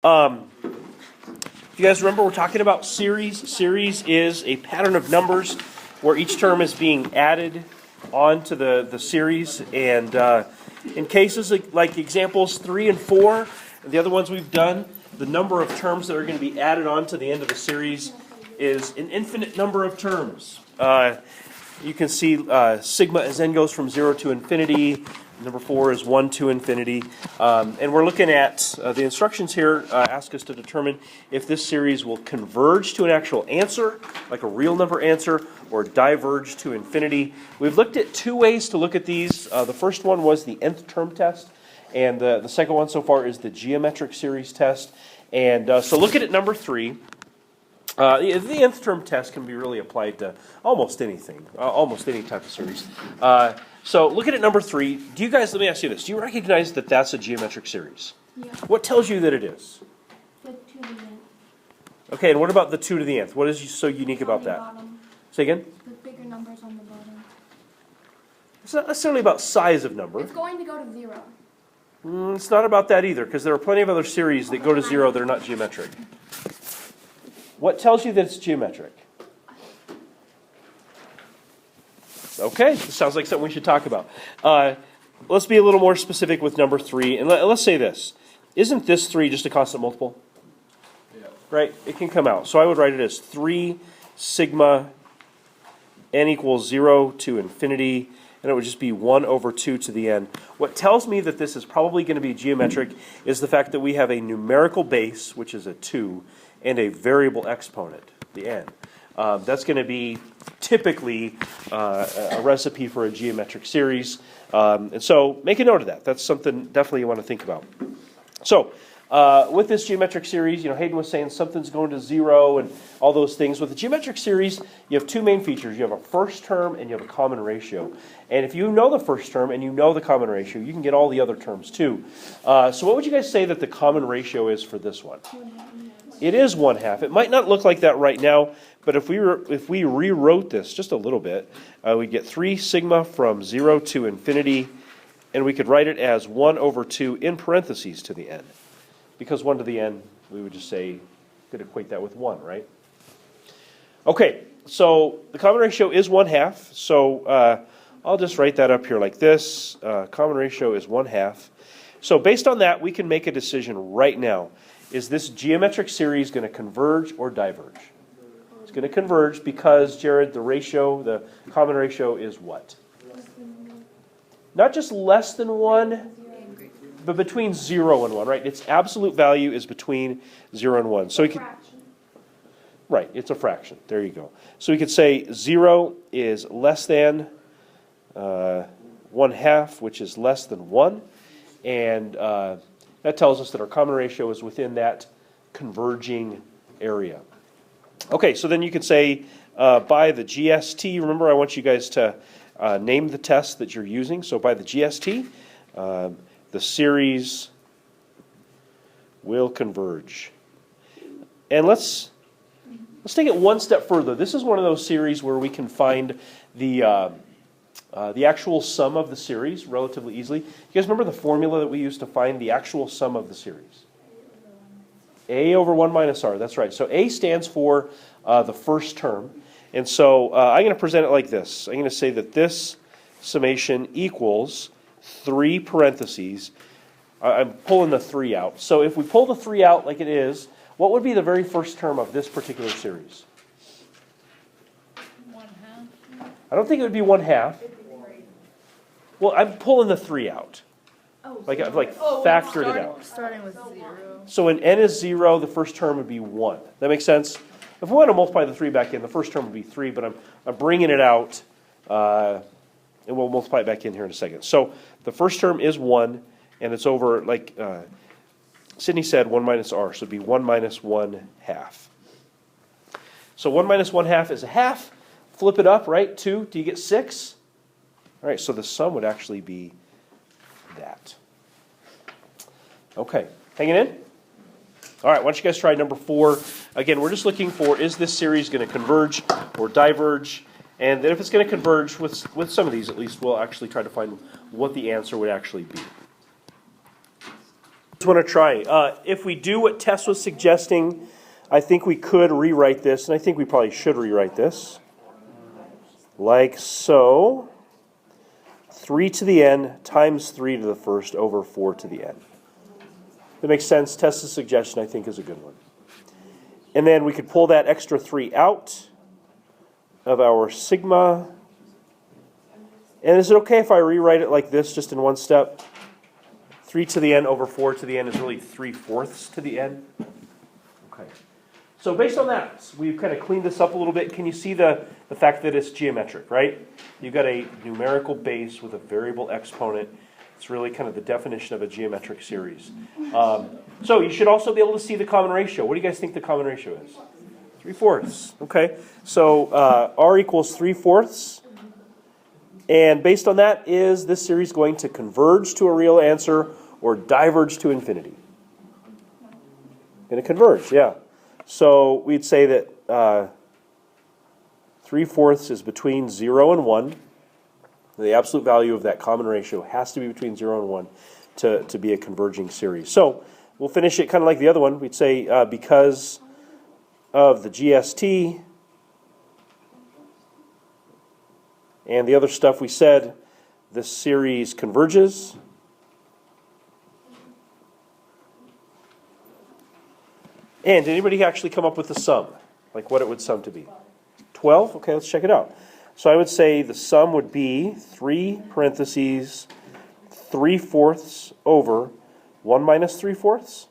If you guys remember, we're talking about series. Series is a pattern of numbers where each term is being added onto the series. And in cases like examples 3 and 4, the other ones we've done, the number of terms that are going to be added on to the end of the series is an infinite number of terms. You can see sigma as n goes from 0 to infinity. Number 4 is 1 to infinity. And we're looking at the instructions here ask us to determine if this series will converge to an actual answer, like a real number answer, or diverge to infinity. We've looked at two ways to look at these. The first one was the nth term test, and the second one so far is the geometric series test. And so looking at number 3, the nth term test can be really applied to almost anything, almost any type of series. So looking at number 3, do you guys, let me ask you this, do you recognize that that's a geometric series? Yeah. What tells you that it is? The 2 to the nth. Okay, and what about the 2 to the nth? What is so unique about that? Bottom. Say again? The bigger numbers on the bottom. It's not necessarily about size of number. It's going to go to 0. It's not about that either, because there are plenty of other series that go to 0 that are not geometric. What tells you that it's geometric? Okay, this sounds like something we should talk about. Let's be a little more specific with number 3, and let's say this. Isn't this 3 just a constant multiple? Yeah. Right? It can come out. So I would write it as 3 sigma n equals 0 to infinity, and it would just be 1 over 2 to the n. What tells me that this is probably going to be geometric is the fact that we have a numerical base, which is a 2, and a variable exponent, the n. That's going to be typically a recipe for a geometric series. And so make a note of that. That's something definitely you want to think about. So with this geometric series, Hayden was saying something's going to 0 and all those things. With the geometric series, you have two main features. You have a first term and you have a common ratio. And if you know the first term and you know the common ratio, you can get all the other terms too. So what would you guys say that the common ratio is for this one? It is 1/2. It might not look like that right now, but if we rewrote this just a little bit, we'd get 3 sigma from 0 to infinity, and we could write it as 1 over 2 in parentheses to the n. Because 1 to the n, we would just say, could equate that with 1, right? Okay, so the common ratio is 1/2, so I'll just write that up here like this. Common ratio is 1/2. So based on that, we can make a decision right now. Is this geometric series going to converge or diverge? It's going to converge because, Jared, the common ratio is what? Not just less than 1, but between 0 and 1, right? Its absolute value is between 0 and 1. So we could, right, it's a fraction. There you go. So we could say 0 is less than 1/2, which is less than 1. And that tells us that our common ratio is within that converging area. Okay, so then you could say by the GST, remember I want you guys to name the test that you're using. So by the GST, the series will converge. And let's take it one step further. This is one of those series where we can find the actual sum of the series relatively easily. You guys remember the formula that we used to find the actual sum of the series? A over 1 minus r, that's right. So A stands for the first term. And so I'm going to present it like this. I'm going to say that this summation equals 3 parentheses. I'm pulling the 3 out. So if we pull the 3 out like it is, what would be the very first term of this particular series? 1/2. I don't think it would be 1/2. Well, I'm pulling the 3 out. Like I've factored it out. Starting with 0. So when n is 0, the first term would be 1. That makes sense? If we want to multiply the 3 back in, the first term would be 3, but I'm bringing it out, and we'll multiply it back in here in a second. So the first term is 1, and it's over, like Sydney said, 1 minus r, so it'd be 1 minus 1/2. So 1 minus 1/2 is a half. Flip it up, right? 2, do you get 6? All right, so the sum would actually be that. Okay, hanging in? All right, why don't you guys try number 4. Again, we're just looking for, is this series going to converge or diverge? And then if it's going to converge, with some of these at least, we'll actually try to find what the answer would actually be. Just want to try. If we do what Tess was suggesting, I think we could rewrite this, and I think we probably should rewrite this. Like so. 3 to the n times 3 to the first over 4 to the n. That makes sense. Tess's suggestion, I think, is a good one. And then we could pull that extra 3 out of our sigma. And is it okay if I rewrite it like this, just in one step? 3 to the n over 4 to the n is really 3/4 to the n. Okay. So based on that, we've kind of cleaned this up a little bit. Can you see the fact that it's geometric, right? You've got a numerical base with a variable exponent. It's really kind of the definition of a geometric series. So you should also be able to see the common ratio. What do you guys think the common ratio is? 3/4. Okay. So r equals 3/4. And based on that, is this series going to converge to a real answer or diverge to infinity? Going to converge, yeah. So we'd say that 3/4 is between 0 and 1. The absolute value of that common ratio has to be between 0 and 1 to be a converging series. So we'll finish it kind of like the other one. We'd say because of the GST and the other stuff we said, this series converges. And did anybody actually come up with the sum? Like what it would sum to be? 12? Okay, let's check it out. So I would say the sum would be 3 parentheses 3/4 over 1 minus 3/4.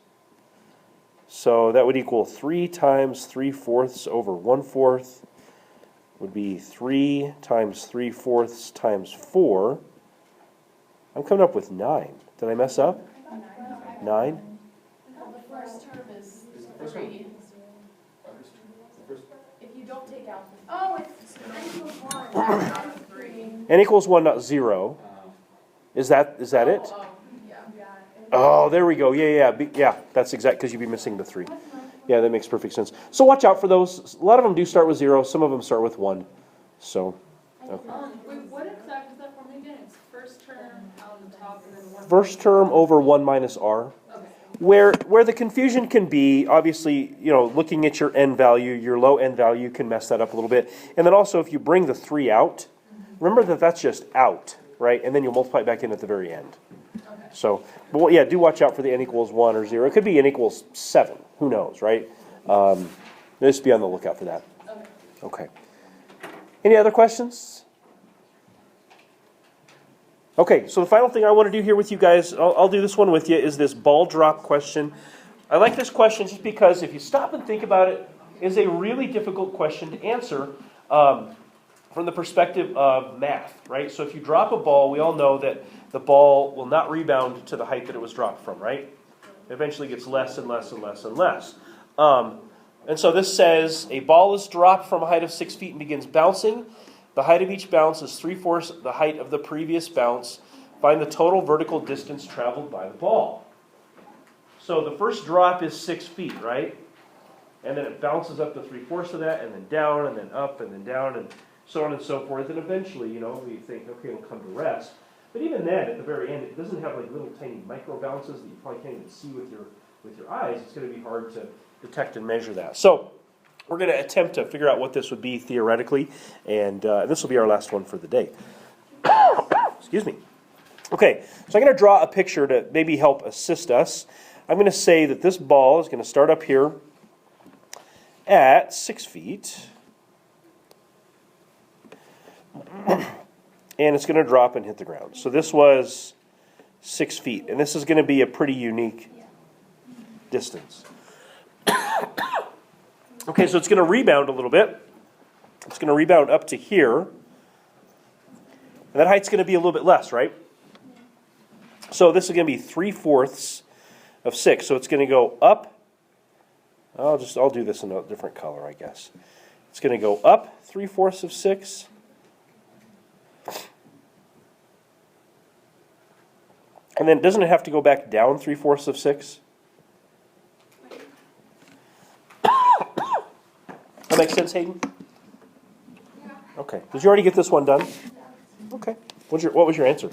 So that would equal 3 times 3/4 over 1/4 would be 3 times 3/4 times 4. I'm coming up with 9. Did I mess up? 9? The first term is 3. If you don't take out the Oh, it's n equals 1. 3. N equals 1, not 0. Is that it? Oh, there we go. Yeah, that's exact, because you'd be missing the 3. Yeah, that makes perfect sense. So watch out for those. A lot of them do start with 0. Some of them start with 1. So, okay. Wait, what exact is that for me again? It's first term out on the top and then 1. First term over 1 minus r. Okay. Where the confusion can be, obviously, looking at your n value, your low n value can mess that up a little bit. And then also, if you bring the 3 out, remember that that's just out, right? And then you'll multiply it back in at the very end. Okay. So, but yeah, do watch out for the n equals 1 or 0. It could be n equals 7. Who knows, right? Just be on the lookout for that. Okay. Okay. Any other questions? Okay, so the final thing I want to do here with you guys, I'll do this one with you, is this ball drop question. I like this question just because if you stop and think about it, it's a really difficult question to answer from the perspective of math, right? So if you drop a ball, we all know that the ball will not rebound to the height that it was dropped from, right? It eventually gets less and less and less and less. And so this says, a ball is dropped from a height of 6 feet and begins bouncing. The height of each bounce is 3/4 the height of the previous bounce. Find the total vertical distance traveled by the ball. So the first drop is 6 feet, right? And then it bounces up to 3/4 of that, and then down, and then up, and then down, and so on and so forth. And eventually, we think, okay, it'll come to rest. But even then, at the very end, it doesn't have like little tiny micro bounces that you probably can't even see with your eyes. It's going to be hard to detect and measure that. So we're going to attempt to figure out what this would be theoretically, and this will be our last one for the day. Excuse me. Okay, so I'm going to draw a picture to maybe help assist us. I'm going to say that this ball is going to start up here at 6 feet, and it's going to drop and hit the ground. So this was 6 feet, and this is going to be a pretty unique distance. Okay, so it's going to rebound a little bit. It's going to rebound up to here. And that height's going to be a little bit less, right? So this is going to be 3/4 of 6. So it's going to go up. I'll do this in a different color, I guess. It's going to go up 3/4 of 6. And then doesn't it have to go back down 3/4 of 6? That makes sense, Hayden? Okay. Did you already get this one done? Okay. What was your answer?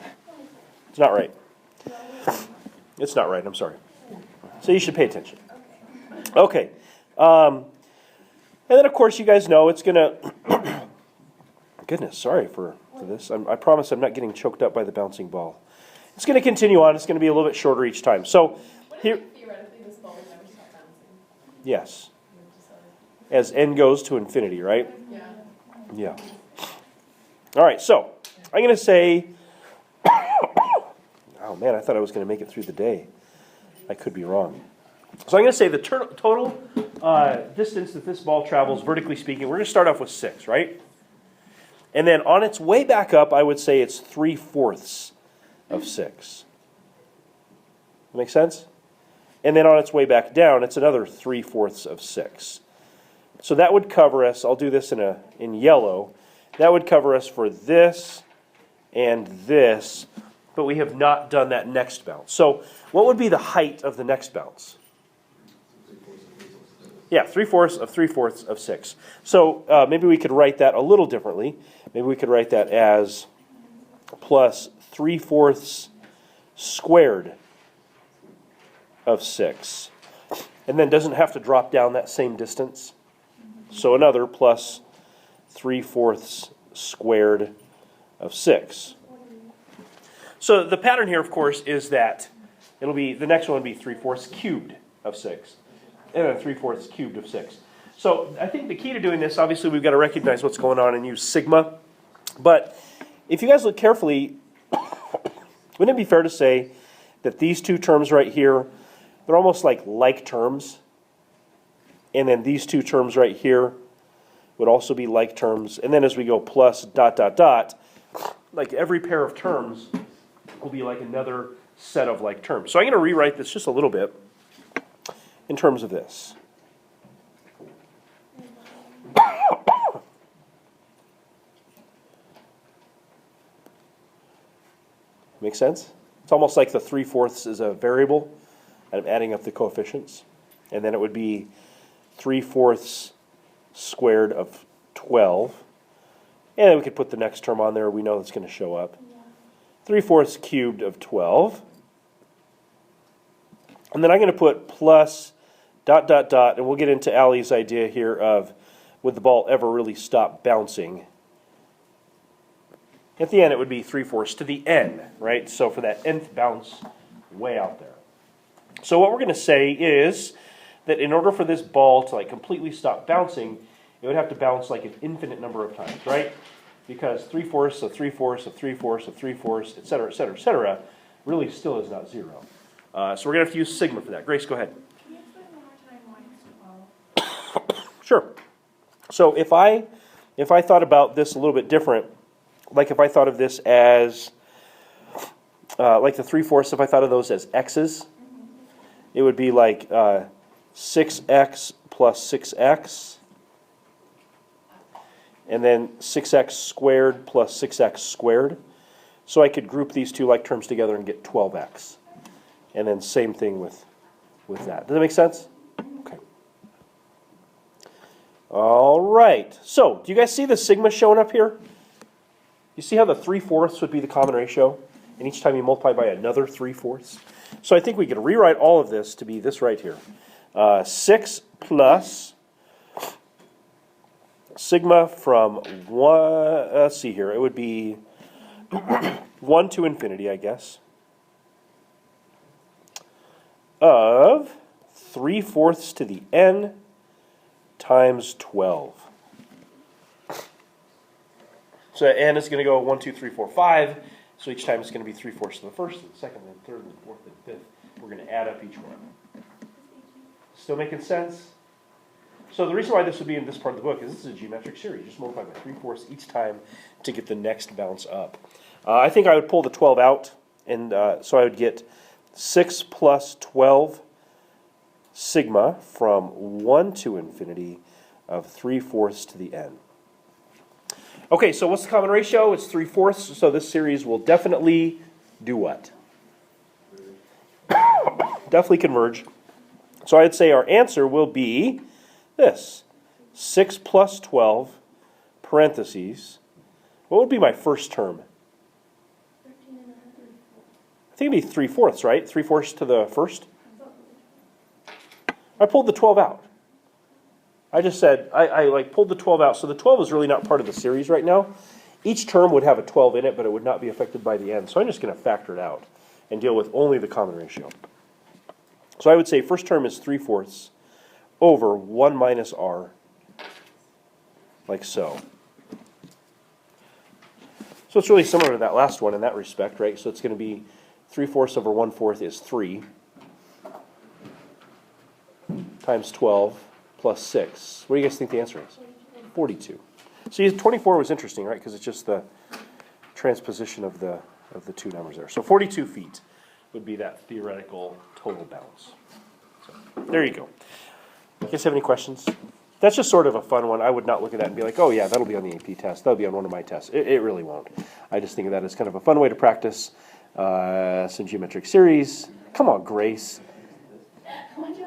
It's not right. It's not right. I'm sorry. So you should pay attention. Okay. And then, of course, you guys know it's going to... Goodness, sorry for this. I promise I'm not getting choked up by the bouncing ball. It's going to continue on. It's going to be a little bit shorter each time. So here... Theoretically, this ball would never stop bouncing. Yes. As n goes to infinity, right? Yeah. Yeah. All right, so I'm going to say... Oh, man, I thought I was going to make it through the day. I could be wrong. So I'm going to say the total distance that this ball travels, vertically speaking, we're going to start off with 6, right? And then on its way back up, I would say it's 3/4 of 6. Make sense? And then on its way back down, it's another 3/4 of 6. So that would cover us, I'll do this in yellow, that would cover us for this and this, but we have not done that next bounce. So what would be the height of the next bounce? Yeah, 3/4 of 3/4 of 6. So maybe we could write that a little differently. Maybe we could write that as plus 3/4 squared of 6. And then doesn't have to drop down that same distance. So another plus 3/4 squared of 6. So the pattern here, of course, is that it'll be, the next one will be 3/4 cubed of 6. And then 3/4 cubed of 6. So I think the key to doing this, obviously we've got to recognize what's going on and use sigma. But if you guys look carefully, wouldn't it be fair to say that these two terms right here, they're almost like terms? And then these two terms right here would also be like terms. And then as we go plus dot dot dot, like every pair of terms will be like another set of like terms. So I'm going to rewrite this just a little bit in terms of this. Make sense? It's almost like the 3/4 is a variable. I'm adding up the coefficients. And then it would be 3/4 squared of 12. And then we could put the next term on there. We know it's going to show up. 3/4 cubed of 12. And then I'm going to put plus dot dot dot. And we'll get into Allie's idea here of would the ball ever really stop bouncing. At the end, it would be 3/4 to the n, right? So for that nth bounce, way out there. So what we're going to say is that in order for this ball to like completely stop bouncing, it would have to bounce like an infinite number of times, right? Because 3/4 of 3/4 of 3/4 of 3/4, et cetera, really still is not 0. So we're going to have to use sigma for that. Grace, go ahead. Can you explain one more time why it's 12? Sure. So if I thought about this a little bit different, like if I thought of this as, like the 3/4, if I thought of those as x's, it would be like 6x plus 6x, and then 6x squared plus 6x squared. So I could group these two like terms together and get 12x. And then same thing with that. Does that make sense? Okay. All right. So do you guys see the sigma showing up here? You see how the 3/4 would be the common ratio? And each time you multiply by another 3/4. So I think we could rewrite all of this to be this right here. 6 plus sigma from 1, let's see here, it would be 1 to infinity, I guess, of 3/4 to the n times 12. So n is going to go 1, 2, 3, 4, 5. So each time it's going to be 3/4 to the first, and the second, and the third, and the fourth, and the fifth. We're going to add up each one. Still making sense? So the reason why this would be in this part of the book is this is a geometric series. Just multiply by 3/4 each time to get the next bounce up. I think I would pull the 12 out, and so I would get 6 plus 12 sigma from 1 to infinity of 3/4 to the n. Okay, so what's the common ratio? It's 3/4, so this series will definitely do what? Definitely converge. So I'd say our answer will be this. 6 plus 12, parentheses. What would be my first term? 13 and a half. I think it'd be 3/4, right? 3/4 to the first? I pulled the 12 out. I just said, I like pulled the 12 out, so the 12 is really not part of the series right now. Each term would have a 12 in it, but it would not be affected by the n. So I'm just going to factor it out and deal with only the common ratio. So I would say first term is 3/4 over 1 minus r, like so. So it's really similar to that last one in that respect, right? So it's going to be 3/4 over 1/4 is 3 times 12 plus 6. What do you guys think the answer is? 42. See, 24 was interesting, right? Because it's just the transposition of the two numbers there. So 42 feet would be that theoretical total bounce. So there you go. You guys have any questions? That's just sort of a fun one. I would not look at that and be like, oh yeah, that'll be on the AP test. That'll be on one of my tests. It really won't. I just think of that as kind of a fun way to practice some geometric series. Come on, Grace. Why'd you